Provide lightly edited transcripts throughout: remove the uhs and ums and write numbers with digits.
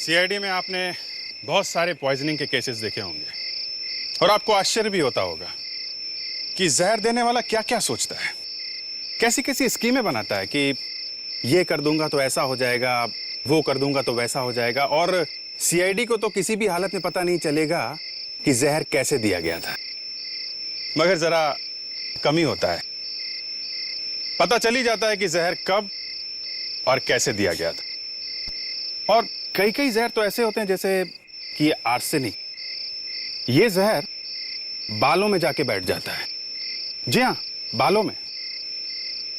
CID में आपने बहुत सारे पॉइजनिंग के केसेस देखे होंगे और आपको आश्चर्य भी होता होगा कि जहर देने वाला क्या क्या सोचता है, कैसी कैसी स्कीमें बनाता है कि ये कर दूंगा तो ऐसा हो जाएगा, वो कर दूंगा तो वैसा हो जाएगा। और सीआईडी को तो किसी भी हालत में पता नहीं चलेगा कि जहर कैसे दिया गया था, मगर जरा कमी होता है, पता चल ही जाता है कि जहर कब और कैसे दिया गया था। और कई कई जहर तो ऐसे होते हैं जैसे कि आर्सेनिक, ये जहर बालों में जाके बैठ जाता है। जी हाँ, बालों में।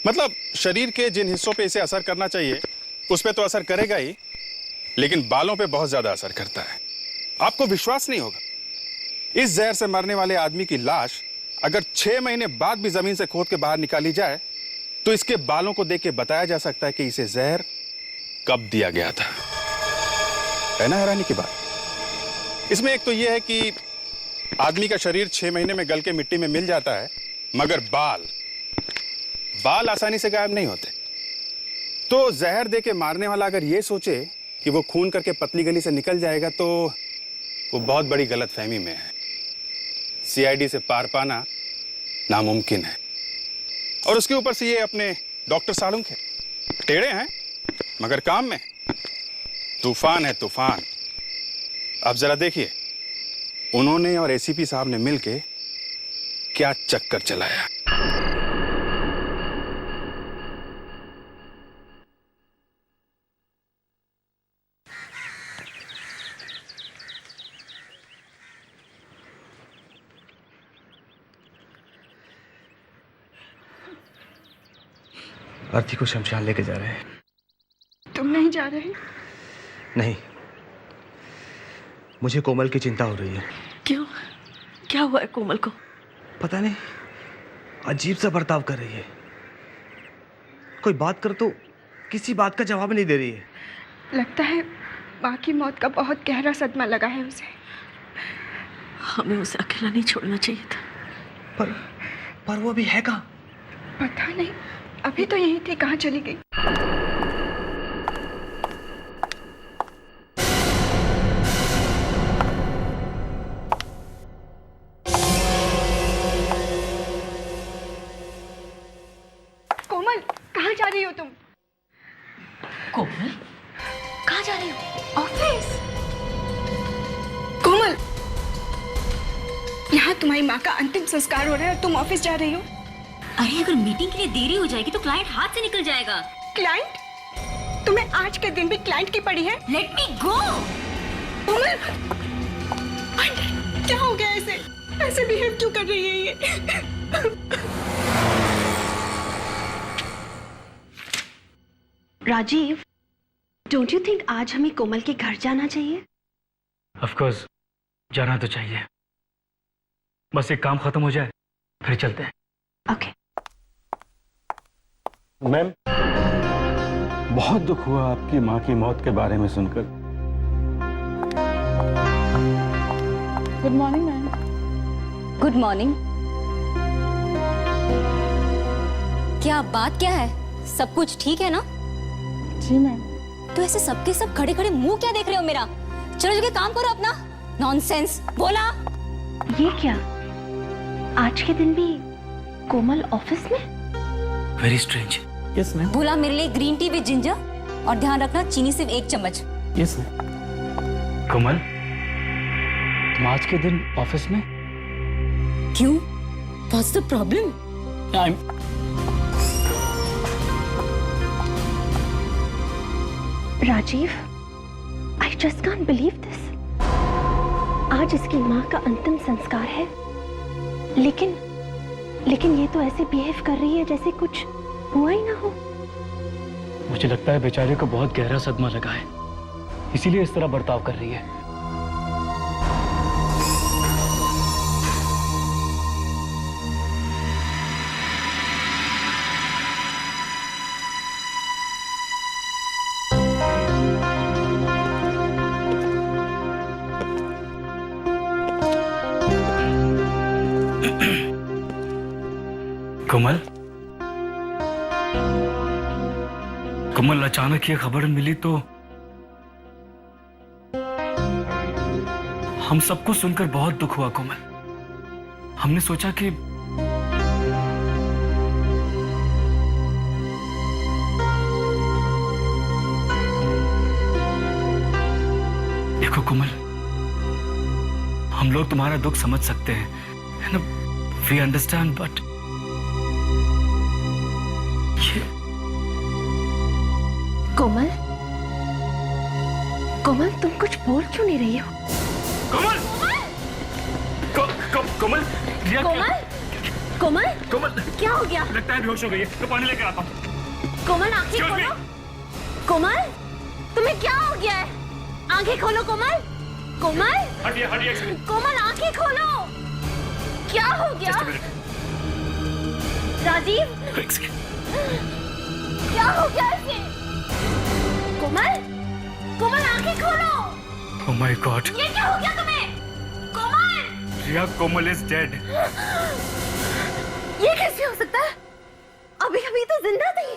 मतलब शरीर के जिन हिस्सों पे इसे असर करना चाहिए उस पे तो असर करेगा ही, लेकिन बालों पे बहुत ज्यादा असर करता है। आपको विश्वास नहीं होगा, इस जहर से मरने वाले आदमी की लाश अगर 6 महीने बाद भी जमीन से खोद के बाहर निकाली जाए तो इसके बालों को देख के बताया जा सकता है कि इसे जहर कब दिया गया था। है ना हैरानी की बात। इसमें एक तो यह है कि आदमी का शरीर 6 महीने में गल के मिट्टी में मिल जाता है, मगर बाल आसानी से गायब नहीं होते। तो जहर दे के मारने वाला अगर ये सोचे कि वो खून करके पतली गली से निकल जाएगा तो वो बहुत बड़ी गलतफहमी में है। सीआईडी से पार पाना नामुमकिन है। और उसके ऊपर से ये अपने डॉक्टर सालुंक है, टेढ़े हैं मगर काम में तूफान है, तूफान। अब जरा देखिए उन्होंने और एसीपी साहब ने मिलके क्या चक्कर चलाया। अर्थी को शमशान लेके जा रहे हैं। तुम नहीं जा रहे? नहीं, मुझे कोमल की चिंता हो रही है। क्यों? क्या हुआ है कोमल को? पता नहीं, अजीब सा बर्ताव कर रही है। कोई बात कर तो किसी बात का जवाब नहीं दे रही है। लगता है माँ की मौत का बहुत गहरा सदमा लगा है उसे। हमें उसे अकेला नहीं छोड़ना चाहिए था। पर वो अभी है कहाँ? पता नहीं, अभी तो यहीं थी, कहाँ चली गई? कोमल, कहाँ जा रही हो तुम? कोमल, कहाँ जा रही हो? ऑफिस। कोमल, यहाँ तुम्हारी माँ का अंतिम संस्कार हो रहा है और तुम ऑफिस जा रही हो? अरे अगर मीटिंग के लिए देरी हो जाएगी तो क्लाइंट हाथ से निकल जाएगा। क्लाइंट? तुम्हें आज के दिन भी क्लाइंट की पड़ी है? लेट मी गो। कोमल, क्या हो गया? ऐसे बिहेव क्यों कर रही है ये? राजीव, डोंट यू थिंक आज हमें कोमल के घर जाना चाहिए? ऑफ कोर्स, जाना तो चाहिए। बस एक काम खत्म हो जाए फिर चलते हैं। ओके। मैम, बहुत दुख हुआ आपकी माँ की मौत के बारे में सुनकर। Good morning ma'am. Good morning. क्या बात क्या है? सब कुछ ठीक है ना? जी मैम। तो ऐसे सबके सब खड़े खड़े मुंह क्या देख रहे हो मेरा? चलो जगह काम करो अपना। नॉनसेंस। बोला ये क्या? आज के दिन भी कोमल ऑफिस में? Very strange. Yes ma'am. बोला मेरे लिए ग्रीन टी विद जिंजर और ध्यान रखना चीनी सिर्फ 1 चम्मच। Yes ma'am. कोमल, तुम आज के दिन ऑफिस में? क्यों? What's the problem? Rajiv, I just can't believe this. आज इसकी माँ का अंतिम संस्कार है, लेकिन ये तो ऐसे बिहेव कर रही है जैसे कुछ हुआ ही ना हो। मुझे लगता है बेचारे को बहुत गहरा सदमा लगा है, इसीलिए इस तरह बर्ताव कर रही है। कोमल, अचानक ये खबर मिली तो हम सबको सुनकर बहुत दुख हुआ कोमल। हमने सोचा कि देखो कोमल, हम लोग तुम्हारा दुख समझ सकते हैं, वी अंडरस्टैंड, बट कोमल, कोमल तुम कुछ बोल क्यों नहीं रही हो? कोमल, कोमल, रिया, कोमल, कोमल, कोमल, क्या हो गया? लगता है बेहोश हो गई है, तो पानी लेकर आता हूँ। कोमल आंखें Excuse me? खोलो। कोमल, तुम्हें क्या हो गया है? आंखें खोलो कोमल। कोमल, हटिए, हटिए, एक सेकंड। कोमल आंखें खोलो। क्या हो गया? Just a minute. राजीव, एक सेकंड। क्या हो गया इसे? कोमल, कोमल आंखें खोलो। Oh my God. ये क्या हो गया तुम्हें? कोमल, रिया, कोमल is dead. ये कैसे हो सकता है? अभी अभी तो जिंदा थी।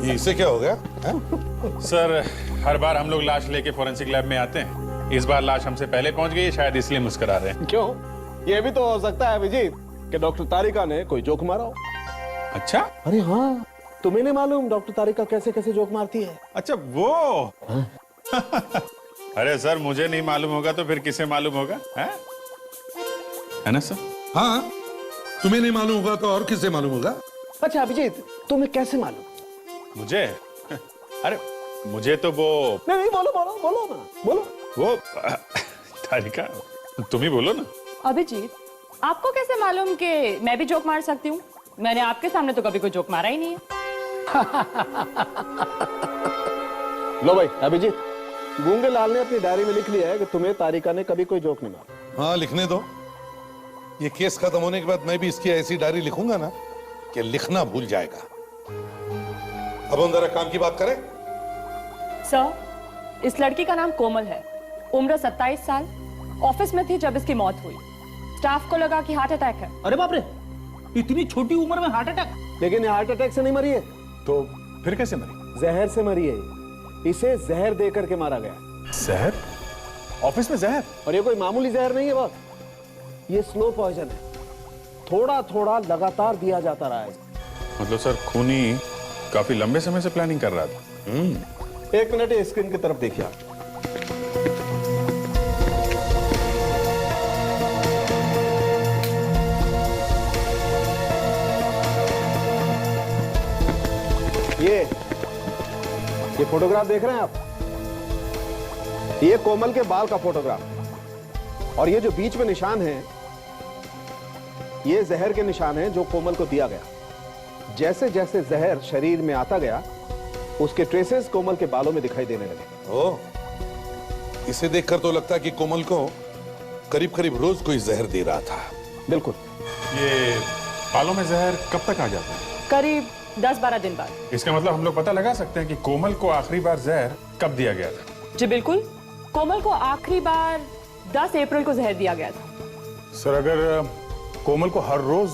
ये इससे क्या हो गया है? सर, हर बार हम लोग लाश लेके फोरेंसिक लैब में आते हैं। इस बार लाश हमसे पहले पहुंच गई है, शायद इसलिए मुस्कुरा रहे हैं। क्यों? ये भी तो हो सकता है अभिजीत कि डॉक्टर तारिका ने कोई जोक मारा हो। अच्छा, अरे हाँ, तुम्हें नहीं मालूम डॉक्टर तारिका कैसे कैसे जोक मारती है? अच्छा वो। अरे सर, मुझे नहीं मालूम होगा तो फिर किसे मालूम होगा? है ना सर? हाँ, तुम्हें नहीं मालूम होगा तो और किससे मालूम होगा? अच्छा अभिजीत, तुम्हें कैसे मालूम? मुझे? अरे मुझे तो वो नहीं बोलो बोलो बोलो ना, बोलो। वो तारिका, तुम ही बोलो ना। अभिजीत, आपको कैसे मालूम कि मैं भी जोक मार सकती हूँ? मैंने आपके सामने तो कभी कोई जोक मारा ही नहीं है। लो भाई अभिजीत, गूंगे लाल ने अपनी डायरी में लिख लिया है कि तुम्हें तारिका ने कभी कोई जोक नहीं मारा। हाँ, लिखने दो। ये केस खत्म होने के बाद मैं भी इसकी ऐसी डायरी लिखूंगा ना कि लिखना भूल जाएगा। अब हम जरा काम की बात करें। सर, इस लड़की का नाम कोमल है, उम्र 27 साल, ऑफिस में थी जब इसकी मौत हुई। स्टाफ को लगा कि हार्ट अटैक है। अरे बाप रे, इतनी छोटी उम्र में हार्ट अटैक? लेकिन ये हार्ट अटैक से नहीं मरी है, तो फिर कैसे मरी? जहर से मरी है। इसे जहर दे करके मारा गया। जहर? ऑफिस में जहर? और ये कोई मामूली जहर नहीं है बॉस, ये स्लो पॉइजन है। थोड़ा थोड़ा लगातार दिया जाता रहा है। मतलब सर, खूनी काफी लंबे समय से प्लानिंग कर रहा था। एक मिनट, ये स्क्रीन की तरफ देखिए आप। ये फोटोग्राफ देख रहे हैं आप? ये कोमल के बाल का फोटोग्राफ, और ये जो बीच में निशान है, ये जहर के निशान हैं जो कोमल को दिया गया। जैसे जैसे जहर शरीर में आता गया, उसके ट्रेसेस कोमल के बालों में दिखाई देने लगे। ओ, इसे देखकर तो लगता है कि कोमल को करीब करीब रोज कोई जहर दे रहा था। बिल्कुल। ये बालों में जहर कब तक आ जाता है? करीब 10-12 दिन बाद। इसका मतलब हम लोग पता लगा सकते हैं कि कोमल को आखिरी बार जहर कब दिया गया था? जी बिल्कुल, कोमल को आखिरी बार 10 अप्रैल को जहर दिया गया था। सर, अगर कोमल को हर रोज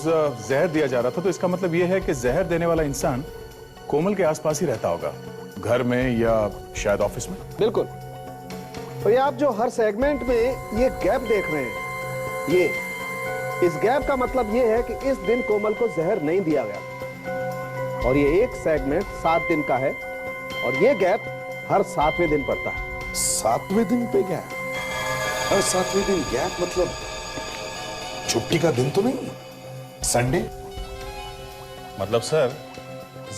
जहर दिया जा रहा था तो इसका मतलब यह है कि जहर देने वाला इंसान कोमल के आसपास ही रहता होगा, घर में या शायद ऑफिस में। बिल्कुल। और ये आप जो हर सेगमेंट में ये गैप देख रहे हैं, ये इस गैप का मतलब ये है कि इस दिन कोमल को जहर नहीं दिया गया। और ये एक सेगमेंट 7 दिन का है, और ये गैप हर 7वें दिन पड़ता है। 7वें दिन पे गैप? हर 7वें दिन गैप मतलब छुट्टी का दिन तो नहीं? संडे? मतलब सर,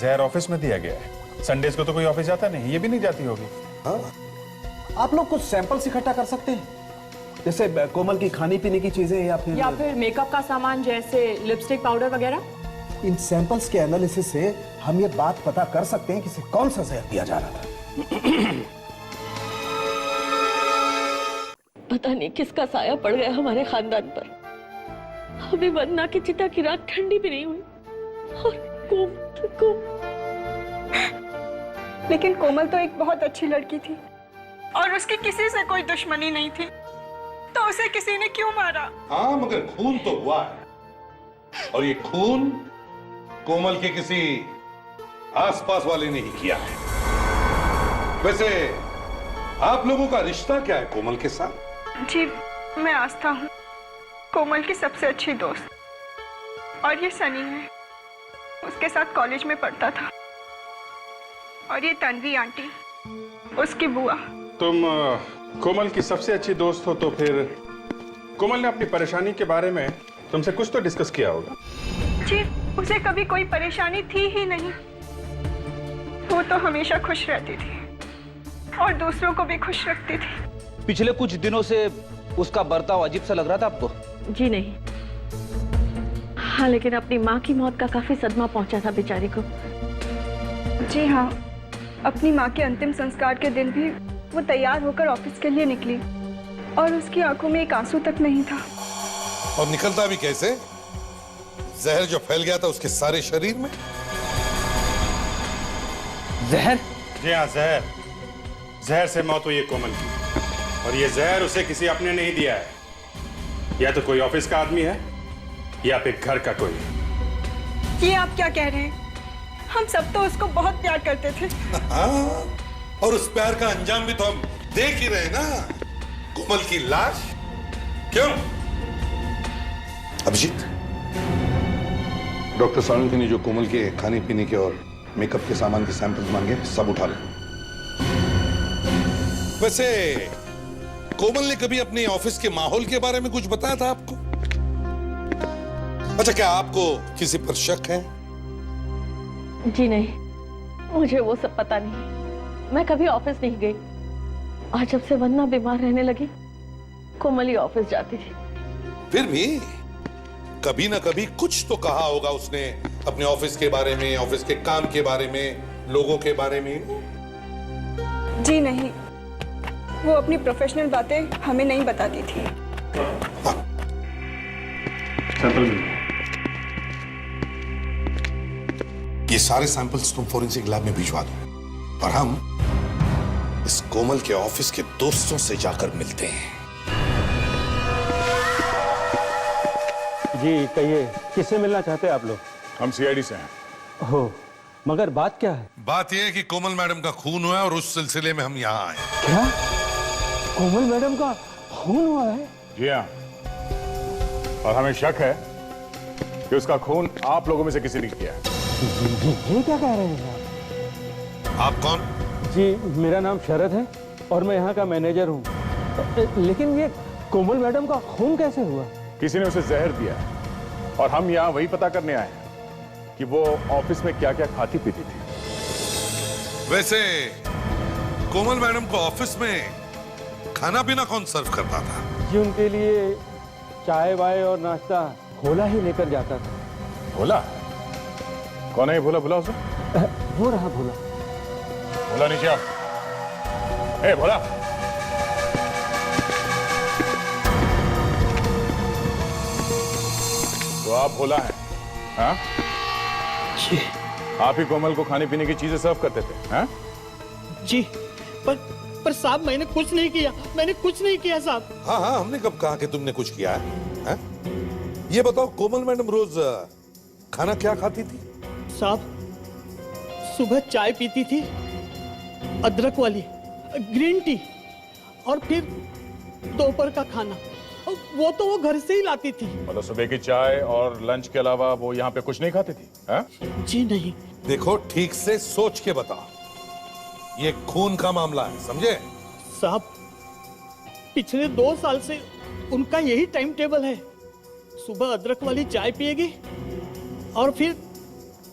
जहर ऑफिस में दिया गया है, संडेज को तो कोई ऑफिस जाता नहीं, ये भी नहीं जाती होगी। हाँ। आप लोग कुछ सैंपल्स इकट्ठा कर सकते हैं, जैसे कोमल की खाने पीने की चीजें या फिर मेकअप का सामान जैसे लिपस्टिक, पाउडर वगैरह। इन सैंपल्स के एनालिसिस से हम ये बात पता कर सकते हैं कि इसे कौन सा जहर दिया जा रहा था। पता नहीं किसका साया पड़ गया हमारे खानदान पर। अभी वंदना की चिता की रात ठंडी भी नहीं हुई, और लेकिन कोमल तो एक बहुत अच्छी लड़की थी और उसकी किसी से कोई दुश्मनी नहीं थी, तो उसे किसी ने क्यों मारा? हाँ, मगर खून तो हुआ है, और ये खून कोमल के किसी आसपास वाले ने ही किया है। वैसे आप लोगों का रिश्ता क्या है कोमल के साथ? जी, मैं आस्था हूँ, कोमल की सबसे अच्छी दोस्त, और ये सनी है, उसके साथ कॉलेज में पढ़ता था, और ये तन्वी आंटी, उसकी बुआ। तुम कोमल की सबसे अच्छी दोस्त हो, तो फिर कोमल ने अपनी परेशानी के बारे में तुमसे कुछ तो डिस्कस किया होगा। जी, उसे कभी कोई परेशानी थी ही नहीं। वो तो हमेशा खुश रहती थी और दूसरों को भी खुश रखती थी। पिछले कुछ दिनों से उसका बर्ताव अजीब सा लग रहा था आपको? जी नहीं। हाँ, लेकिन अपनी माँ की मौत का काफी सदमा पहुंचा था बेचारी को। जी हाँ, अपनी माँ के अंतिम संस्कार के दिन भी वो तैयार होकर ऑफिस के लिए निकली और उसकी आंखों में एक आंसू तक नहीं था। और निकलता भी कैसे? जहर जो फैल गया था उसके सारे शरीर में। जहर? जी हाँ, जहर। जहर से मौत हुई है कोमल की, और ये जहर उसे किसी अपने नहीं दिया है। या तो कोई ऑफिस का आदमी है या फिर घर का कोई। ये आप क्या कह रहे हैं? हम सब तो उसको बहुत प्यार करते थे। हाँ, और उस प्यार का अंजाम भी तो हम देख ही रहे ना, कोमल की लाश। क्यों अभिजीत? डॉक्टर सालुंखे ने जो कोमल के खाने पीने के और मेकअप के सामान के सैंपल मांगे, सब उठा ले। वैसे कोमल ने कभी अपने ऑफिस के माहौल के बारे में कुछ बताया था आपको? अच्छा, क्या आपको किसी पर शक है? जी नहीं, मुझे वो सब पता नहीं। मैं कभी ऑफिस नहीं गई, और जब से वंदना बीमार रहने लगी, कोमल ही ऑफिस जाती थी। फिर भी कभी ना कभी कुछ तो कहा होगा उसने अपने ऑफिस के बारे में, ऑफिस के काम के बारे में, लोगों के बारे में। जी नहीं, वो अपनी प्रोफेशनल बातें हमें नहीं बताती थी। ये सारे सैंपल्स तुम फोरेंसिक लैब में भिजवा दो, और हम इस कोमल के ऑफिस के दोस्तों से जाकर मिलते हैं। जी कहिए, किससे मिलना चाहते हैं आप लोग? हम सीआईडी से हैं। हो, मगर बात क्या है? बात यह है कि कोमल मैडम का खून हुआ है, और उस सिलसिले में हम यहाँ आए। क्या? कोमल मैडम का खून हुआ है? जी हाँ, और हमें शक है कि उसका खून आप लोगों में से किसी ने किया है। ये क्या कह रहे हैं आप कौन? जी, मेरा नाम शरद है और मैं यहाँ का मैनेजर हूँ। लेकिन ये कोमल मैडम का खून कैसे हुआ? किसी ने उसे जहर दिया है, और हम यहाँ वही पता करने आए हैं कि वो ऑफिस में क्या क्या खाती पीती थी। वैसे कोमल मैडम को ऑफिस में खाना पीना कौन सर्व करता था? जी, उनके लिए चाय वाय और नाश्ता भोला ही लेकर जाता था। भोला? कौन है ये भोला? भोला उसे? वो रहा भोला। भोला नीचे आओ। ए भोला, तो आप भोला हैं? हाँ? जी आप ही कोमल को खाने पीने की चीजें सर्व करते थे? हाँ? जी, पर साहब मैंने कुछ नहीं किया, मैंने कुछ नहीं किया साहब। हाँ हाँ, हमने कब कहा कि तुमने कुछ किया है? हाँ? ये बताओ, कोमल मैडम रोज खाना क्या खाती थी? साहब, सुबह चाय पीती थी, अदरक वाली, ग्रीन टी, और फिर दोपहर का खाना, वो तो वो घर से ही लाती थी। मतलब सुबह की चाय और लंच के अलावा वो यहाँ पे कुछ नहीं खाती थी? हाँ? जी नहीं। देखो, ठीक से सोच के बताओ, ये खून का मामला है, समझे? साहब, पिछले 2 साल से उनका यही टाइम टेबल है। सुबह अदरक वाली चाय पिएगी और फिर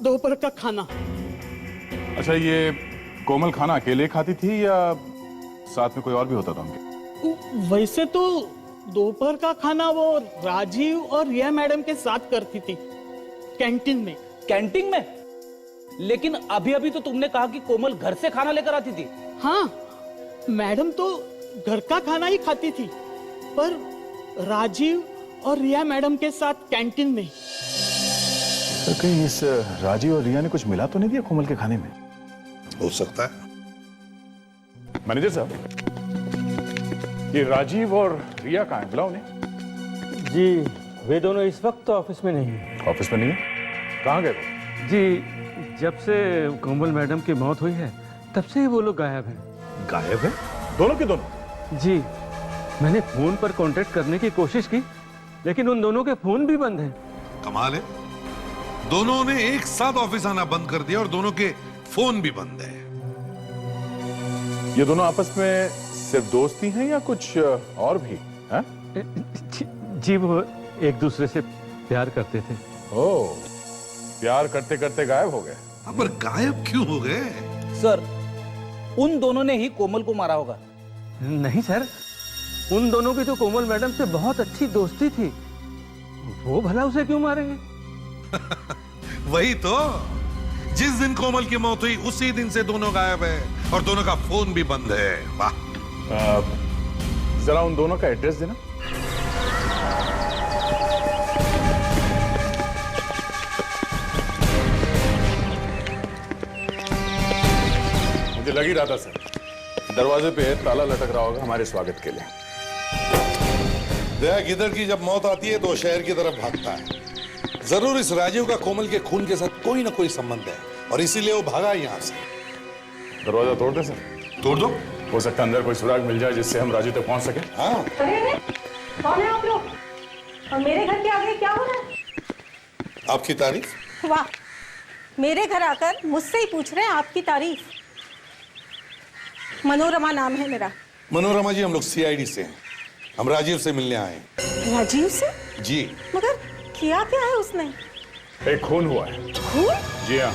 दोपहर का खाना। अच्छा, ये कोमल खाना अकेले खाती थी या साथ में कोई और भी होता था उनके? वैसे तो दोपहर का खाना वो राजीव और रिया मैडम के साथ करती थी, कैंटीन में। कैंटीन में? लेकिन अभी अभी तो तुमने कहा कि कोमल घर से खाना लेकर आती थी। हाँ, मैडम तो घर का खाना ही खाती थी, पर राजीव और रिया मैडम के साथ कैंटीन में। कहीं इस राजीव और रिया ने कुछ मिला तो नहीं दिया कोमल के खाने में? हो सकता है। मैनेजर साहब, ये राजीव और रिया कहाँ हैं? बुलाओ उन्हें। जी वे दोनों इस वक्त तो ऑफिस में नहीं है। ऑफिस में नहीं है? कहाँ गए वो? जी जब से कोमल मैडम की मौत हुई है तब से ही वो लोग गायब हैं। गायब है? दोनों के दोनों? जी मैंने फोन पर कांटेक्ट करने की कोशिश की लेकिन उन दोनों के फोन भी बंद हैं। कमाल है, दोनों ने एक साथ ऑफिस आना बंद कर दिया और दोनों के फोन भी बंद है। ये दोनों आपस में सिर्फ दोस्ती हैं या कुछ और भी है? जी वो एक दूसरे से प्यार करते थे। ओह, प्यार करते करते गायब हो गए। पर गायब क्यों हो गए? सर उन दोनों ने ही कोमल को मारा होगा। नहीं सर, उन दोनों की तो कोमल मैडम से बहुत अच्छी दोस्ती थी, वो भला उसे क्यों मारेंगे? वही तो, जिस दिन कोमल की मौत हुई उसी दिन से दोनों गायब है और दोनों का फोन भी बंद है। वाह। जरा उन दोनों का एड्रेस देना। मुझे लग ही रहा था सर, दरवाजे पे ताला लटक रहा होगा हमारे स्वागत के लिए। देख, इधर की जब मौत आती है तो शहर की तरफ भागता है। जरूर इस राजीव का कोमल के खून के साथ कोई ना कोई संबंध है और इसीलिए वो भागा यहाँ से। दरवाजा तोड़ दे सर। तोड़ दो। हो सकता है अंदर कोई सुराग मिल जाए जिससे हम राजीव तक पहुंच सके। हाँ। कौन है आप लोग और मेरे घर के आगे क्या हो रहा है? आपकी तारीफ। वाह, मेरे घर आकर मुझसे ही पूछ रहे हैं आपकी तारीफ। मनोरमा नाम है मेरा। मनोरमा जी, हम लोग सीआईडी से हैं। हम राजीव से मिलने आए हैं। राजीव से? जी। मगर किया क्या है उसने? एक खून हुआ है। खून? जी हाँ,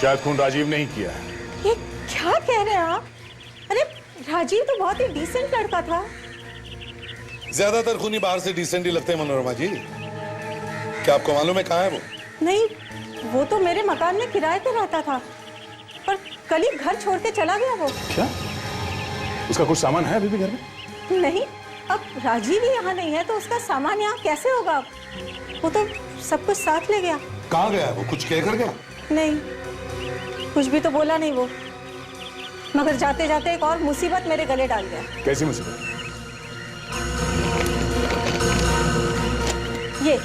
शायद खून राजीव ने ही किया है। ये क्या कह रहे हैं आप? अरे राजीव तो बहुत ही डिसेंट लड़का था। ज्यादातर खूनी बाहर से डिसेंट ही लगते हैं मनोरमा जी। क्या आपको मालूम है कहाँ है वो? नहीं, वो तो मेरे मकान में किराए पे रहता था, पर कल ही घर छोड़ के चला गया वो। क्या? उसका कुछ सामान है अभी भी घर में? नहीं, अब राजीव ही यहाँ नहीं है तो उसका सामान यहाँ कैसे होगा? वो तो सब कुछ साथ ले गया। कहाँ गया वो? कुछ कह कर गया? नहीं, कुछ भी तो बोला नहीं वो, मगर जाते जाते एक और मुसीबत मेरे गले डाल गया। कैसी मुसीबत? ये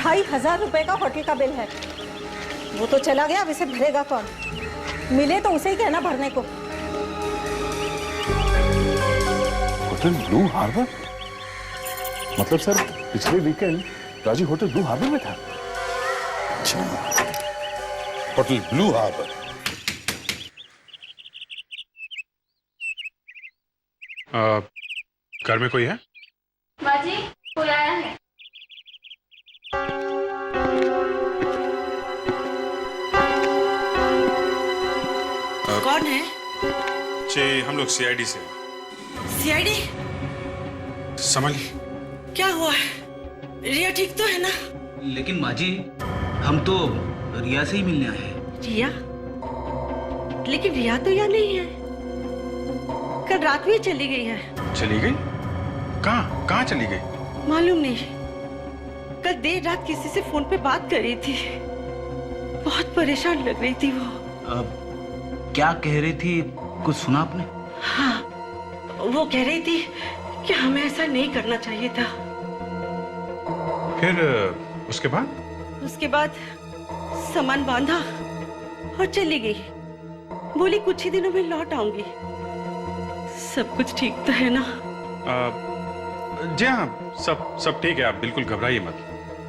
2500 रुपए का होटल का बिल है। वो तो चला गया, अब इसे भरेगा कौन? मिले तो उसे ही कहना भरने को। Hotel Blue Harbour? मतलब सर पिछले weekend Rajeev hotel Blue Harbour में था। अच्छा, होटल ब्लू हार्बर। घर में कोई है? बाजी, कोई आया है। कौन है? जी हम लोग सीआईडी से। सीआईडी? संभालिए। क्या हुआ है? रिया ठीक तो है ना? लेकिन माँ जी, हम तो रिया से ही मिलने आए हैं। रिया? लेकिन रिया तो यहाँ नहीं है। कल रात में चली गई है। चली गई? कहाँ कहाँ चली गई? मालूम नहीं। कल देर रात किसी से फोन पे बात कर रही थी। बहुत परेशान लग रही थी वो। क्या कह रही थी, कुछ सुना आपने? हाँ, वो कह रही थी कि हमें ऐसा नहीं करना चाहिए था। फिर उसके बाद? उसके बाद सामान बांधा और चली गई। बोली कुछ ही दिनों में लौट आऊंगी। सब कुछ ठीक तो है ना? जी हाँ, सब ठीक है। आप बिल्कुल घबराइए मत।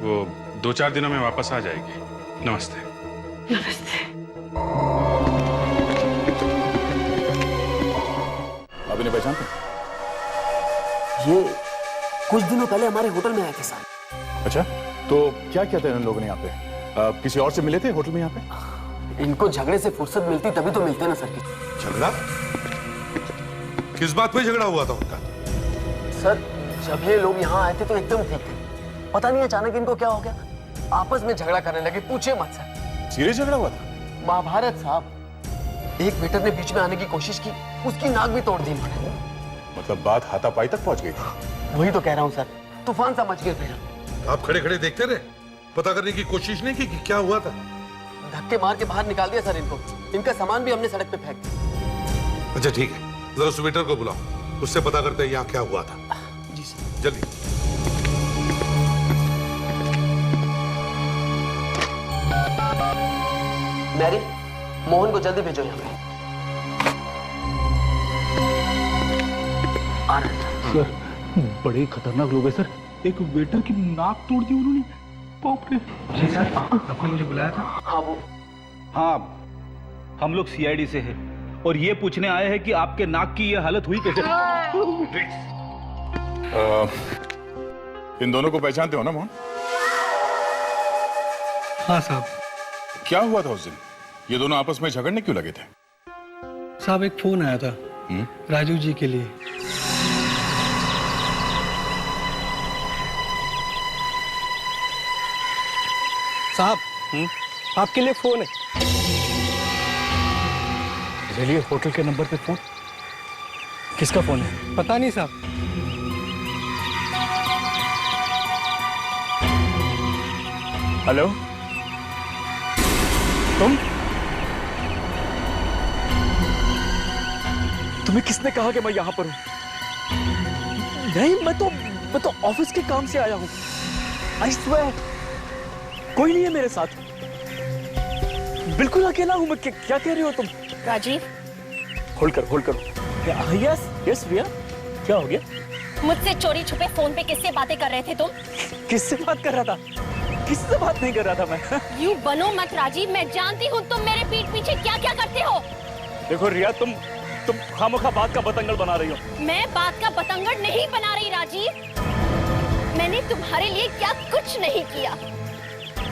वो 2-4 दिनों में वापस आ जाएगी। नमस्ते। नमस्ते। आप इन्हें पहचानते? ये कुछ दिनों पहले हमारे होटल में आए थे साहब। अच्छा, तो क्या किया था इन लोगों ने यहाँ पे? किसी और से मिले थे होटल में यहाँ पे? इनको झगड़े से फुर्सत मिलती तभी तो मिलते ना सर। झगड़ा? किस बात पे झगड़ा हुआ था उनका? सर जब ये लोग यहाँ आए थे तो एकदम ठीक थे, पता नहीं अचानक इनको क्या हो गया, आपस में झगड़ा करने लगे। पूछे मत सर। सीरियस झगड़ा हुआ था? महाभारत साहब। एक वेटर ने बीच में आने की कोशिश की, उसकी नाक भी तोड़ दी इन्होंने। मतलब बात हाथापाई तक पहुंच गई थी? वही तो कह रहा हूँ सर, तूफान सा मच गया था। आप खड़े खड़े देखते रहे, पता करने की कोशिश नहीं की कि क्या हुआ था? धक्के मार के बाहर निकाल दिया सर इनको। इनका सामान भी हमने सड़क पे फेंक दिया। अच्छा ठीक है, जरा सुवेटर को बुलाओ, उससे पता करते हैं यहाँ क्या हुआ था। जी सर। जल्दी। मैरी, मोहन को जल्दी भेजो यहाँ पे। आ रहा है सर, बड़े खतरनाक लोग हैं सर। एक वेटर की नाक तोड़ दी उन्होंने। बाप रे। जी सर, आपने मुझे बुलाया था? हाँ वो। हाँ, हम लोग सीआईडी से हैं और ये पूछने आए हैं कि आपके नाक की ये हालत हुई कैसे? इन दोनों को पहचानते हो ना मोहन? हाँ साहब। क्या हुआ था उस दिन? ये दोनों आपस में झगड़ने क्यों लगे थे? साहब एक फोन आया था राजू जी के लिए। साहब आपके लिए फोन है। चलिए, होटल के नंबर पे फोन। किसका फोन है? पता नहीं साहब। हेलो, तुम्हें किसने कहा कि मैं यहां पर हूं? नहीं, मैं तो ऑफिस के काम से आया हूं। आई स्वेयर, कोई नहीं है मेरे साथ। बिल्कुल अकेला हूं मैं। क्या कह रही हो तुम? राजीव, होल्ड करो। यस रिया, क्या हो गया? मुझसे चोरी छुपे फोन पे किससे बातें कर रहे थे तुम? किससे बात कर रहा था? किससे बात नहीं कर रहा था मैं। यूं बनो मत राजीव, मैं जानती हूँ तुम मेरे पीठ पीछे क्या क्या करते हो। देखो रिया, तुम खामोखा बात का बतंगड़ बना रही हो। मैं बात का बतंगड़ नहीं बना रही राजीव। मैंने तुम्हारे लिए क्या कुछ नहीं किया।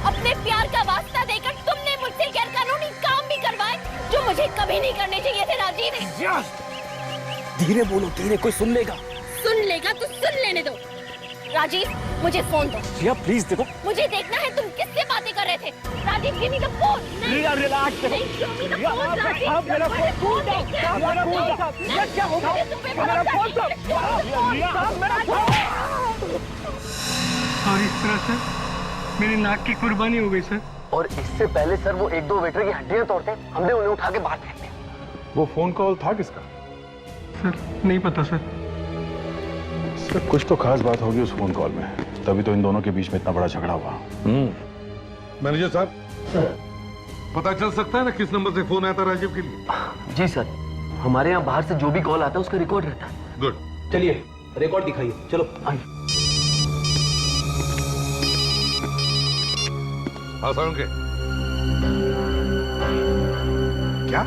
अपने प्यार का वास्ता देकर तुमने मुझसे गैरकानूनी काम भी करवाए जो मुझे कभी नहीं करने चाहिए थे राजीव। धीरे बोलो, धीरे, कोई सुन लेगा। सुन लेगा तो सुन लेने दो। राजीव, मुझे फोन दो। रिया प्लीज देखो, मुझे देखना है तुम किससे बातें कर रहे थे। Rajeev, give me the phone. Riya relax. नहीं, show me the phone, Rajeev. आप मेरा फोन भूल जाओ। मेरा फोन, ये क्या होगा? मेरा फोन तो और इस तरह से मेरी नाक की कुर्बानी हो गई सर। और इससे पहले सर वो एक दो वेटर की हड्डियां तोड़ते, हमने उन्हें उठा के बाहर फेंक दिया। वो फोन कॉल था किसका? सर नहीं पता सर। सर कुछ तो खास बात होगी उस फोन कॉल में, तभी तो इन दोनों के बीच में इतना बड़ा झगड़ा हुआ। मैनेजर साहब, पता चल सकता है ना किस नंबर से फोन आया था राजीव के लिए? जी सर, हमारे यहाँ बाहर से जो भी कॉल आता है उसका रिकॉर्ड रहता है। गुड। चलिए रिकॉर्ड दिखाइए। चलो आइए। हाँ साउंड के क्या?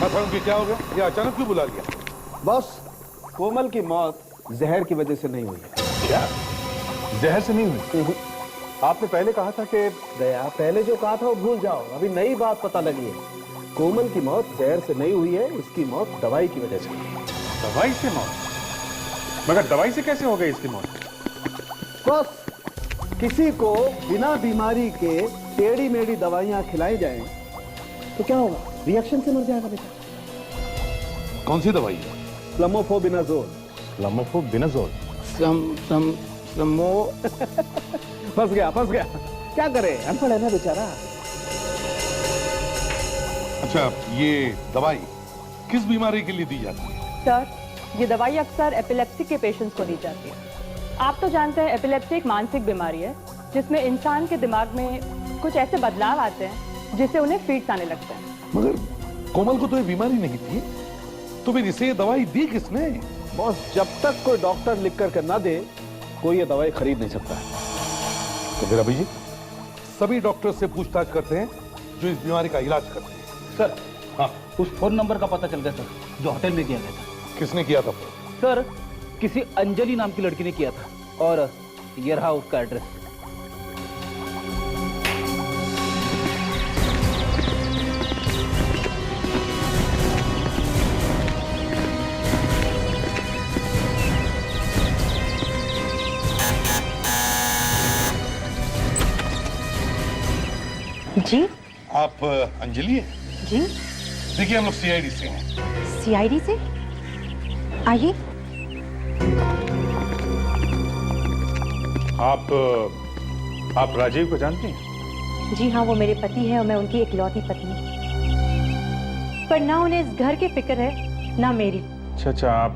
हाँ साउंड के क्या हो गया? ये अचानक क्यों बुला लिया? बॉस, कोमल की मौत जहर की वजह से नहीं हुई है। क्या? जहर से नहीं हुई? आपने पहले कहा था कि दया, पहले जो कहा था वो भूल जाओ, अभी नई बात पता लगी है। कोमल की मौत जहर से नहीं हुई है, इसकी मौत दवाई की वजह से हुई है। दवाई से मौत? मगर दवाई से कैसे हो गई इसकी मौत? बस, किसी को बिना बीमारी के टेढ़ी मेढ़ी दवाइयां खिलाई जाएं तो क्या होगा? रिएक्शन से मर जाएगा बेटा। कौन सी दवाई है? स्लमोफोबिनाजोल। स्लमोफोबिनाजोल? फंस गया। क्या करे, अनपढ़ है ना बेचारा। अच्छा, ये दवाई किस बीमारी के लिए दी जाती है? सर, ये दवाई अक्सर एपिलेप्सी के पेशेंट्स को दी जाती है। आप तो जानते हैं एपिलेप्सी एक मानसिक बीमारी है जिसमें इंसान के दिमाग में कुछ ऐसे बदलाव आते हैं जिससे उन्हें फिट्स आने लगते हैं। मगर कोमल को तो ये बीमारी नहीं थी, तो फिर इसे ये दवाई दी किसने? बॉस, जब तक कोई डॉक्टर लिख कर ना दे, कोई ये दवाई खरीद नहीं सकता है। तो फिर अभी जी सभी डॉक्टर से पूछताछ करते हैं जो इस बीमारी का इलाज करते हैं। सर, हाँ, उस फोन नंबर का पता चल गया सर, जो होटल में किया गया था। किसने किया था फोन? सर, किसी अंजलि नाम की लड़की ने किया था और ये रहा उसका एड्रेस। जी? आप अंजलि हैं? जी? देखिए, हम लोग सीआईडी से हैं। सीआईडी से? आइए। आप राजीव को जानती हैं? जी हाँ, वो मेरे पति हैं और मैं उनकी इकलौती पत्नी। पर ना उन्हें इस घर की फिक्र है ना मेरी। अच्छा, आप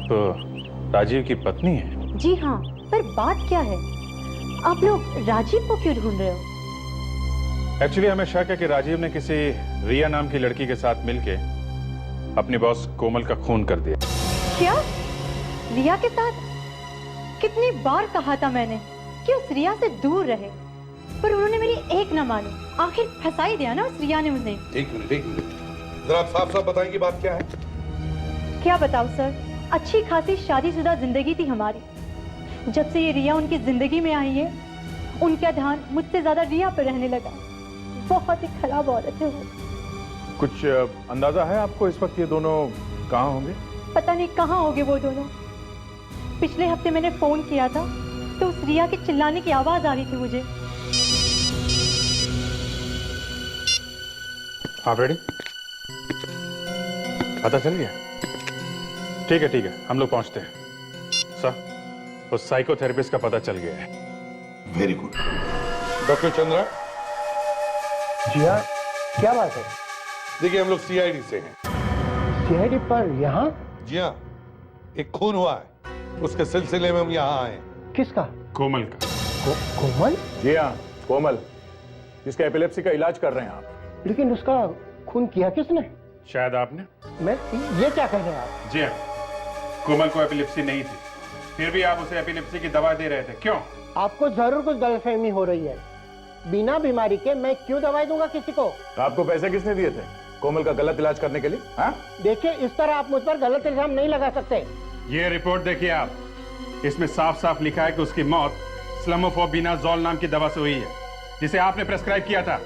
राजीव की पत्नी हैं? जी हाँ, पर बात क्या है? आप लोग राजीव को क्यों ढूंढ रहे हो? एक्चुअली हमें शक है कि राजीव ने किसी रिया नाम की लड़की के साथ मिलके अपनी बॉस कोमल का खून कर दिया। क्या? रिया के साथ? कितनी बार कहा था मैंने कि उस रिया से दूर रहे, पर उन्होंने मेरी एक न मानी। आखिर फंसा ही दिया ना उस रिया ने मुझे। एक मिनट, जरा आप साफ साफ बताएंगे बात क्या है? क्या बताऊं सर, अच्छी खासी शादीशुदा जिंदगी थी हमारी। जब से ये रिया उनकी जिंदगी में आई है, उनका ध्यान मुझसे ज्यादा रिया पर रहने लगा। बहुत ही खराब औरत है वो। कुछ अंदाजा है आपको इस वक्त ये दोनों कहाँ होंगे? पता नहीं कहाँ होंगे वो दोनों। पिछले हफ्ते मैंने फोन किया था तो उस रिया के चिल्लाने की आवाज आ रही थी मुझे। आप रेडी? पता चल गया? ठीक है, हम लोग पहुंचते हैं। सर, उस साइकोथेरेपिस्ट का पता चल गया है। Very good. डॉक्टर चंद्रा। जी हाँ, क्या बात है? देखिए, हम लोग सीआईडी से हैं। सीआईडी पर यहाँ? जी हाँ, एक खून हुआ है, उसके सिलसिले में हम यहाँ आए हैं। किसका? कोमल का। कोमल? जी हाँ, कोमल, जिसका एपिलेप्सी का इलाज कर रहे हैं आप। लेकिन उसका खून किया किसने? शायद आपने। मैं? ये क्या कह रहे हैं आप? जी हाँ, कोमल को एपिलेप्सी नहीं थी, फिर भी आप उसे एपिलेप्सी की दवा दे रहे थे, क्यों? आपको जरूर कुछ गलतफहमी हो रही है। बिना बीमारी के मैं क्यों दवाई दूंगा किसी को? आपको पैसे किसने दिए थे कोमल का गलत इलाज करने के लिए? हाँ? देखिए, इस तरह आप मुझ पर गलत इल्जाम नहीं लगा सकते। ये रिपोर्ट देखिए आप, इसमें साफ साफ लिखा है कि उसकी मौत स्लमोफोबिनाजोल नाम की दवा से हुई है, जिसे आपने प्रेस्क्राइब किया था।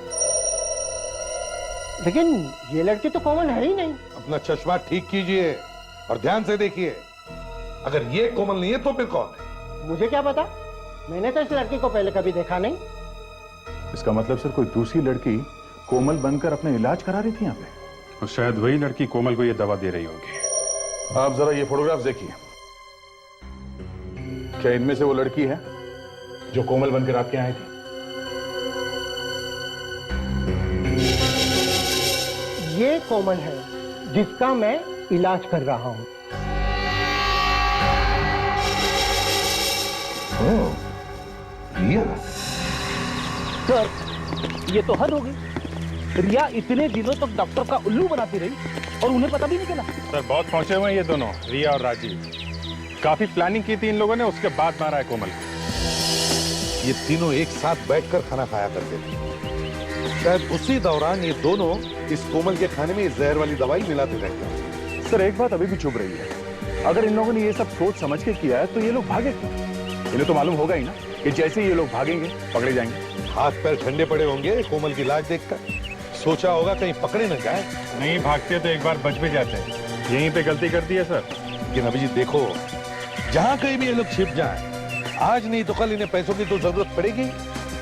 लेकिन ये लड़की तो कोमल है ही नहीं। अपना चश्मा ठीक कीजिए और ध्यान से देखिए। अगर ये कोमल नहीं है तो फिर कौन है? मुझे क्या पता, मैंने तो इस लड़की को पहले कभी देखा नहीं। इसका मतलब सर कोई दूसरी लड़की कोमल बनकर अपना इलाज करा रही थी यहाँ पे, और शायद वही लड़की कोमल को ये दवा दे रही होगी। आप जरा ये फोटोग्राफ देखिए। क्या इनमें से वो लड़की है जो कोमल बनकर आपके यहाँ आई थी? ये कोमल है जिसका मैं इलाज कर रहा हूँ। रिया? सर, ये तो हद हो गई। रिया इतने दिनों तक डॉक्टर का उल्लू बनाती रही और उन्हें पता भी नहीं चला। सर, बहुत पहुंचे हुए हैं ये दोनों, रिया और राजीव। काफी प्लानिंग की थी इन लोगों ने, उसके बाद मारा है कोमल को। ये तीनों एक साथ बैठकर खाना खाया करते थे। शायद उसी दौरान ये दोनों इस कोमल के खाने में जहर वाली दवाई मिलाते रहते। सर, एक बात अभी भी चुभ रही है। अगर इन लोगों ने ये सब सोच समझ के किया है तो ये लोग भागे क्यों? इन्हें तो मालूम होगा ही ना कि जैसे ही ये लोग भागेंगे पकड़े जाएंगे। हाथ पैर ठंडे पड़े होंगे कोमल की लाश देखकर। सोचा होगा कहीं पकड़े न जाए। नहीं भागते तो एक बार बच भी जाते हैं। यहीं पे गलती कर दी है सर। लेकिन अभिजीत देखो, जहां कहीं भी ये लोग छिप जाएं, आज नहीं तो कल इन्हें पैसों की तो जरूरत पड़ेगी,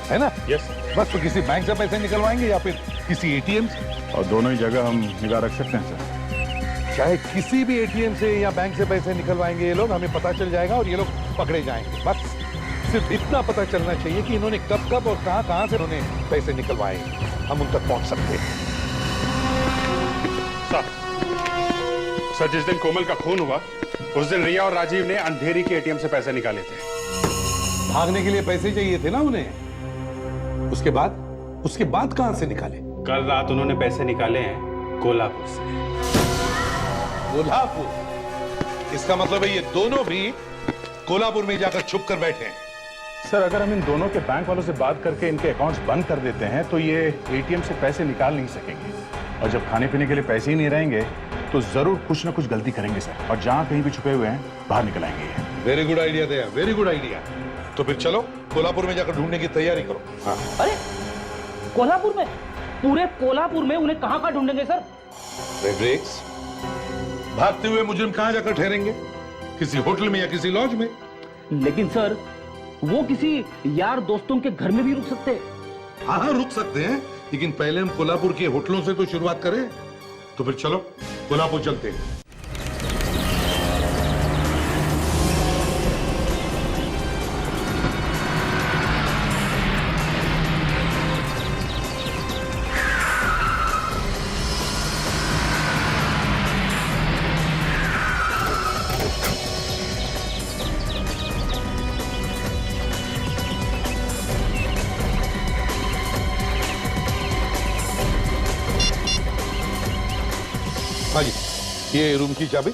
है ना? यस। बस तो किसी बैंक से पैसे निकलवाएंगे या फिर किसी एटीएम से। और दोनों ही जगह हम निगाह रख सकते हैं सर। चाहे किसी भी एटीएम से या बैंक से पैसे निकलवाएंगे ये लोग, हमें पता चल जाएगा और ये लोग पकड़े जाएंगे। बस सिर्फ इतना पता चलना चाहिए कि इन्होंने कब कब और कहां कहां से उन्होंने पैसे निकलवाए, हम उन तक पहुंच सकते हैं। सर, जिस दिन कोमल का खून हुआ उस दिन रिया और राजीव ने अंधेरी के एटीएम से पैसे निकाले थे। भागने के लिए पैसे चाहिए थे ना उन्हें। उसके बाद कहां से निकाले? कल रात उन्होंने पैसे निकाले हैं कोल्हापुर से। कोल्हापुर? इसका मतलब है ये दोनों भी कोल्हापुर में जाकर छुप कर बैठे हैं। सर, अगर हम इन दोनों के बैंक वालों से बात करके इनके अकाउंट्स बंद कर देते हैं तो ये एटीएम से पैसे निकाल नहीं सकेंगे, और जब खाने पीने के लिए पैसे ही नहीं रहेंगे तो जरूर कुछ ना कुछ गलती करेंगे सर, और जहां कहीं भी छुपे हुए हैं बाहर निकल आएंगे ये। वेरी गुड आइडिया दिया, वेरी गुड आइडिया। तो फिर चलो कोल्हापुर में जाकर ढूंढने की तैयारी करो। हाँ। अरे कोल्हापुर में? पूरे कोल्हापुर में उन्हें कहां ढूंढेंगे सर? रेड्रिक्स, भागते हुए मुजरिम कहां जाकर ठहरेंगे? किसी होटल में या किसी लॉज में। लेकिन सर, वो किसी यार दोस्तों के घर में भी रुक सकते हैं। हाँ, रुक सकते हैं, लेकिन पहले हम कोल्हापुर के होटलों से तो शुरुआत करें। तो फिर चलो कोल्हापुर चलते हैं। हाँ जी, ये रूम की चाबी,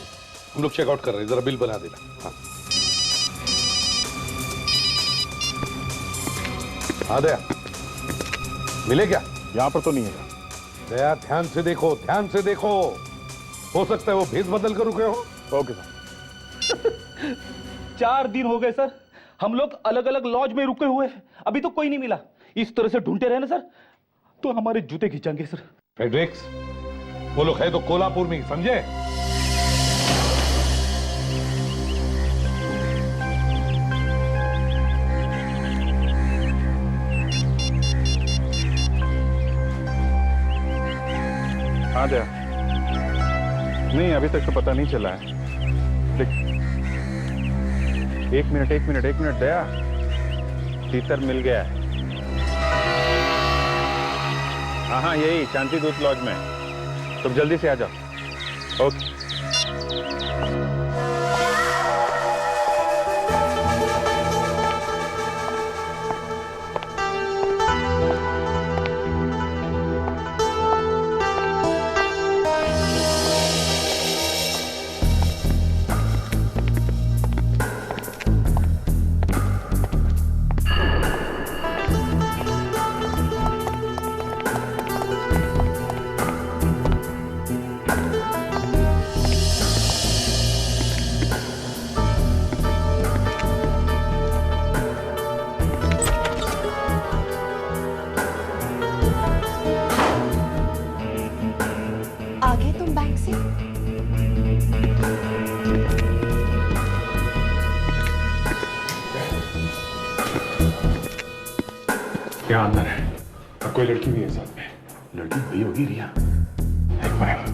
हम लोग चेकआउट कर रहे हैं, जरा बिल बना देना। हाँ हाँ दया, मिले क्या? यहां पर तो नहीं है। दया ध्यान से देखो, ध्यान से देखो, हो सकता है वो भेस बदल कर रुके हो। Okay sir. 4 दिन हो गए सर, हम लोग अलग अलग लॉज में रुके हुए हैं, अभी तो कोई नहीं मिला। इस तरह से ढूंढते रहे ना सर तो हमारे जूते खींचेंगे सर। फ्रेडरिक्स, वो लोग है तो कोल्हापुर में, समझे? हाँ दया, नहीं अभी तक तो पता नहीं चला है। एक मिनट दया, तीतर मिल गया है। हाँ यही शांति दूत लॉज में, तुम जल्दी से आ जाओ। ओके। यहाँ अंदर है और कोई लड़की भी है साथ में। लड़की वही होगी रिया। एक मिनट।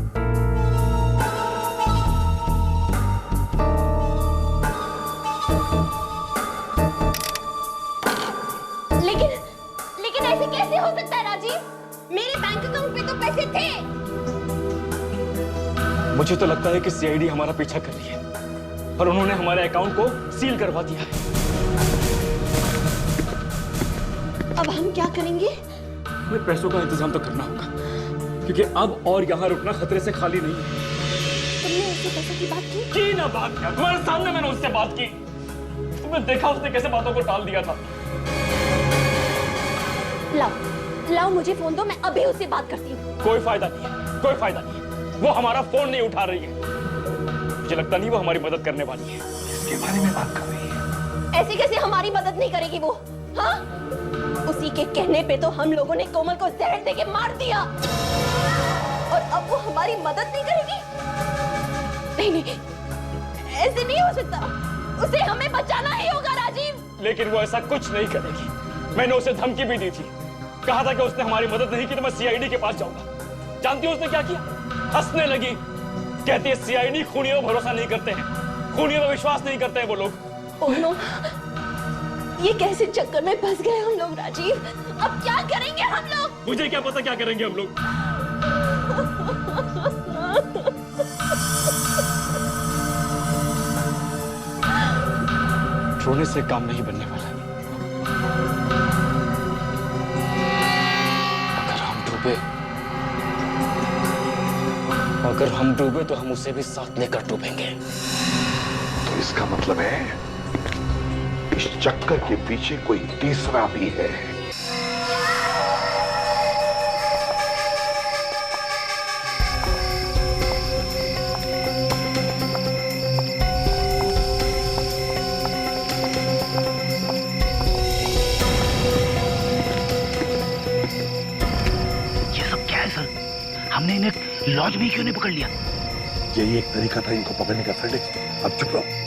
लेकिन ऐसे कैसे हो सकता है राजीव? मेरे बैंक अकाउंट पे तो पैसे थे। मुझे तो लगता है कि सीआईडी हमारा पीछा कर रही है और उन्होंने हमारे अकाउंट को सील करवा दिया है। अब हम क्या करेंगे? हमें पैसों का इंतजाम तो करना होगा क्योंकि अब और यहाँ रुकना खतरे से खाली नहीं है। तुमने उससे पैसे की बात की? ना बात किया, तुम्हारे सामने मैंने उससे बात की। तुमने देखा उसने कैसे बातों को टाल दिया था। लाओ मुझे फोन दो, मैं अभी उससे बात करती हूँ। कोई फायदा नहीं है, कोई फायदा नहीं है। वो हमारा फोन नहीं उठा रही है। मुझे लगता नहीं वो हमारी मदद करने वाली है। इसके बारे में बात कर रही है। ऐसे कैसे हमारी मदद नहीं करेगी वो? हाँ? उसी के कहने पे तो हम लोगों ने कोमल को जहर देके मार दिया और अब वो हमारी मदद नहीं करेगी? नहीं, ऐसे नहीं हो सकता। उसे हमें बचाना ही होगा राजीव। लेकिन वो ऐसा कुछ नहीं करेगी। मैंने उसे धमकी भी दी थी, कहा था कि उसने हमारी मदद नहीं की तो मैं सीआईडी के पास जाऊंगा। जानती हो उसने क्या किया? हंसने लगी, कहती है सीआईडी खूनियों पर भरोसा नहीं करते हैं, खूनियों पर विश्वास नहीं करते हैं वो लोग। ओह नो, ये कैसे चक्कर में फंस गए हम लोग राजीव? अब क्या करेंगे हम लोग? मुझे क्या पता क्या करेंगे हम लोग। रोने से काम नहीं बनने वाला। अगर हम डूबे तो हम उसे भी साथ लेकर डूबेंगे। तो इसका मतलब है इस चक्कर के पीछे कोई तीसरा भी है। ये सब क्या है सर? हमने इन्हें लॉज में क्यों नहीं पकड़ लिया? यही एक तरीका था इनको पकड़ने का फ्रेडरिक्स। अब चुप रहो।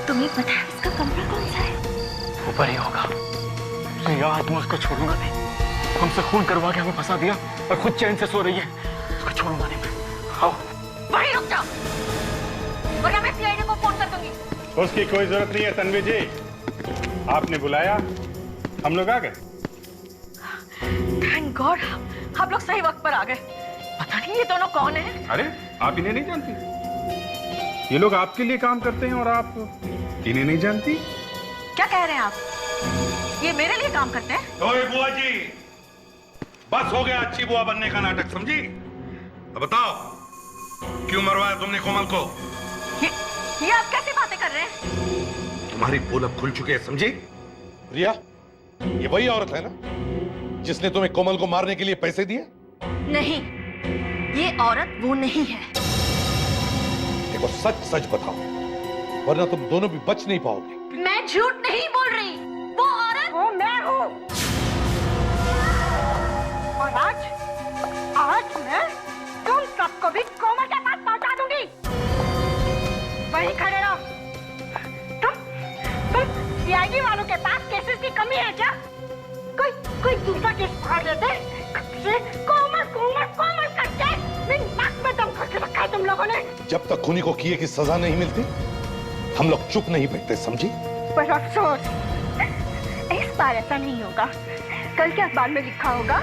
तुम्हें पता है उसका कमरा कौन सा है? ऊपर ही होगा। आज मैं उसको छोड़ूंगा नहीं। हमसे खून करवा के हमें फंसा दिया और खुद चैन से सो रही है। उसको छोड़ूंगा नहीं मैं। आओ। वहीं रुक जाओ वरना मैं सीआईडी को फोन कर दूंगी। उसकी कोई जरूरत नहीं है तन्वी जी, आपने बुलाया, हम लोग आ गए। थैंक गॉड, आप लोग सही वक्त पर आ गए। पता नहीं ये दोनों कौन है? अरे आप इन्हें नहीं जानती? ये लोग आपके लिए काम करते हैं और आप इन्हें नहीं जानती? क्या कह रहे हैं आप? ये मेरे लिए काम करते हैं? ओए बुआ जी, बस हो गया अच्छी बुआ बनने का नाटक, समझी? अब बताओ क्यों मरवाया तुमने कोमल को? ये आप कैसी बातें कर रहे हैं? तुम्हारी पोल अब खुल चुके हैं, समझी? रिया, ये वही औरत है ना जिसने तुम्हें कोमल को मारने के लिए पैसे दिए? नहीं, ये औरत वो नहीं है। देखो सच सच बताओ, वरना तुम दोनों भी बच नहीं पाओगे। मैं झूठ नहीं बोल रही, वो औरत वो मैं हूँ। और आज मैं तुम सबको भी कोमल के पास पहुंचा दूंगी। वहीं खड़े रहो। तुम सीआईडी वालों के पास केसेस की कमी है क्या? कोई दूसरा केस फाड़ लेते? कोमल कोमल कोमल करके मेरी नाक में दम करके रखा है तुम लोगों ने। जब तक खूनी को किए की सजा नहीं मिलती हम लोग चुप नहीं बैठते, समझी? पर अफसोस इस बार ऐसा नहीं होगा। कल के अखबार में लिखा होगा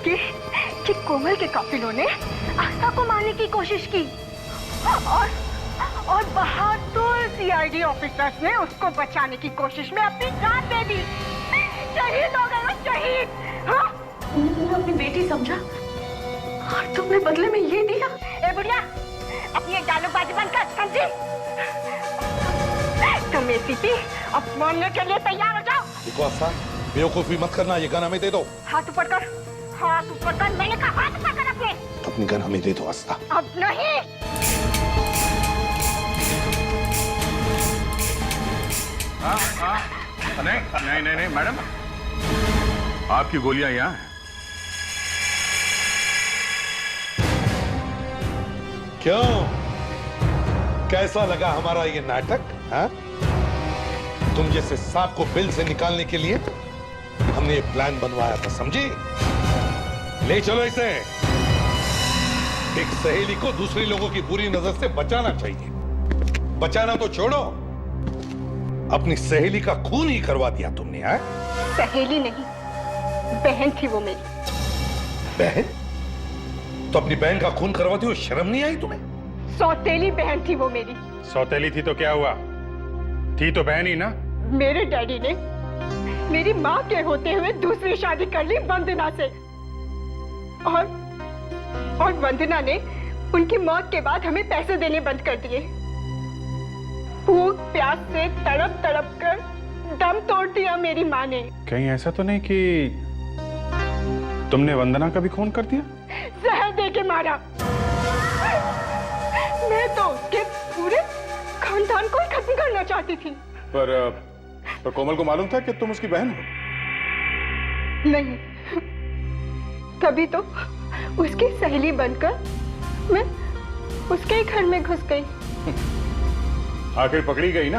कि कोमल के काफिलों ने आस्था को मारने की कोशिश की और बहादुर सीआईडी ऑफिसर्स ने उसको बचाने की कोशिश में अपनी जान दे दी। शहीद हो गए वो, शहीद। हाँ? तुमने अपनी बेटी समझा और तुमने बदले में ये दिया? ए बुढ़िया, अपनी गालूबाजी बंद कर, समझी? तुम एसीपी अब मरने के लिए तैयार हो जाओ। देखो आस्था, बेवकूफी मत करना, ये गन हमें दे दो। हाथ ऊपर कर, हाथ ऊपर कर। मैंने कहा हाथ ऊपर कर अपने। अपनी गन हमें दे दो आस्था। अब नहीं। नहीं मैडम, आपकी गोलियां यहाँ हैं। क्यों, कैसा लगा हमारा ये नाटक? हाँ? तुम जैसे सांप को बिल से निकालने के लिए हमने ये प्लान बनवाया था, समझी? ले चलो इसे। एक सहेली को दूसरे लोगों की बुरी नजर से बचाना चाहिए। बचाना तो छोड़ो, अपनी सहेली का खून ही करवा दिया तुमने। है सहेली नहीं, बहन थी वो मेरी। बहन? तो अपनी बहन का खून करवाती हुई शर्म नहीं आई तुम्हें? सौतेली बहन थी वो मेरी। सौतेली थी तो क्या हुआ, थी तो बहन ही ना। मेरे डैडी ने मेरी माँ के होते हुए दूसरी शादी कर ली वंदना से, और वंदना ने उनकी मौत के बाद हमें पैसे देने बंद कर दिए। भूख प्यास से तड़प तड़प कर दम तोड़ दिया मेरी माँ ने। कहीं ऐसा तो नहीं कि तुमने वंदना का भी खून कर दिया? जहर दे के मारा। मैं तो उसके पूरे खानदान को ही खत्म करना चाहती थी। पर कोमल को मालूम था कि तुम उसकी बहन हो? नहीं, तभी तो उसकी सहेली बनकर मैं उसके ही घर में घुस गई। आखिर पकड़ी गई ना?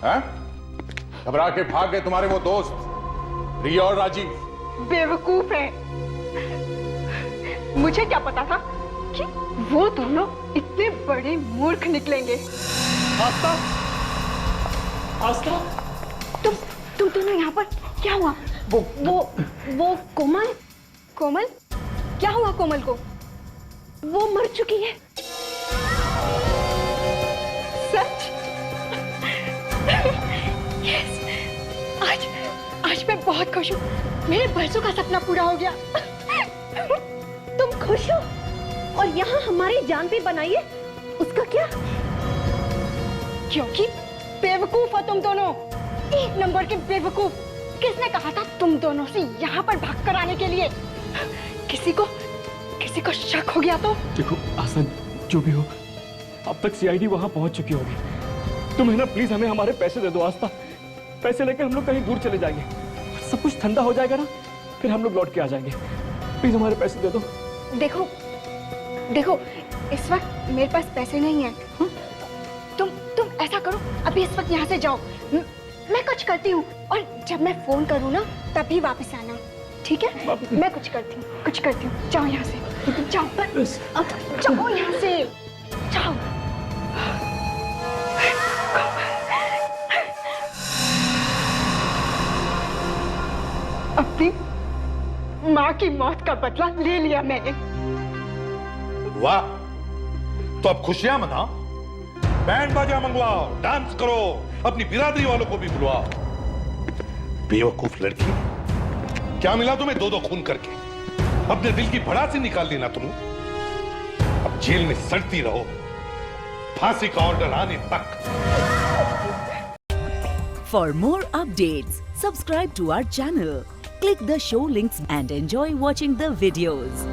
हाँ? घबरा के भाग गए तुम्हारे वो दोस्त रिया और राजीव। बेवकूफ है। मुझे क्या पता था कि वो दोनों इतने बड़े मूर्ख निकलेंगे। आस्था, आस्था, तुम दोनों यहाँ पर क्या हुआ? वो कोमल क्या हुआ कोमल को? वो मर चुकी है। सच? यस। आज मैं बहुत खुश हूँ। मेरे बरसों का सपना पूरा हो गया। तुम खुश हो और यहाँ हमारी जान भी बनाइए, उसका क्या? क्योंकि बेवकूफ हो तुम दोनों, एक नंबर के बेवकूफ। किसने कहा था तुम दोनों से यहाँ पर भाग कर आने के लिए? किसी को शक हो गया तो? देखो आसन, जो भी हो, अब तक सीआईडी वहां पहुंच चुकी होगी। तुम है ना, प्लीज हमें हमारे पैसे दे दो आस्था। पैसे लेकर हम लोग कहीं दूर चले जाएंगे, सब कुछ ठंडा हो जाएगा ना, फिर हम लोग लौट के आ जाएंगे। प्लीज हमारे पैसे दे दो। देखो इस वक्त मेरे पास पैसे नहीं है। तुम ऐसा करो, अभी इस वक्त यहाँ से जाओ। मैं कुछ करती हूँ और जब मैं फोन करूँ ना तभी वापस आना, ठीक है? मैं कुछ करती हूँ। जाओ यहाँ से, जाओ यहाँ से, जाओ। अपनी माँ की मौत का बदला ले लिया मैंने। वाह, तो अब खुशियां मनाओ, बैंड बाजा मंगवाओ, डांस करो, अपनी बिरादरी वालों को भी बुलवाओ। बेवकूफ लड़की, क्या मिला तुम्हें दो खून करके? अपने दिल की भड़ासी निकाल ली ना तुम। अब जेल में सड़ती रहो, फांसी का ऑर्डर आने तक। For more updates, subscribe to our channel, click the show links and enjoy watching the videos.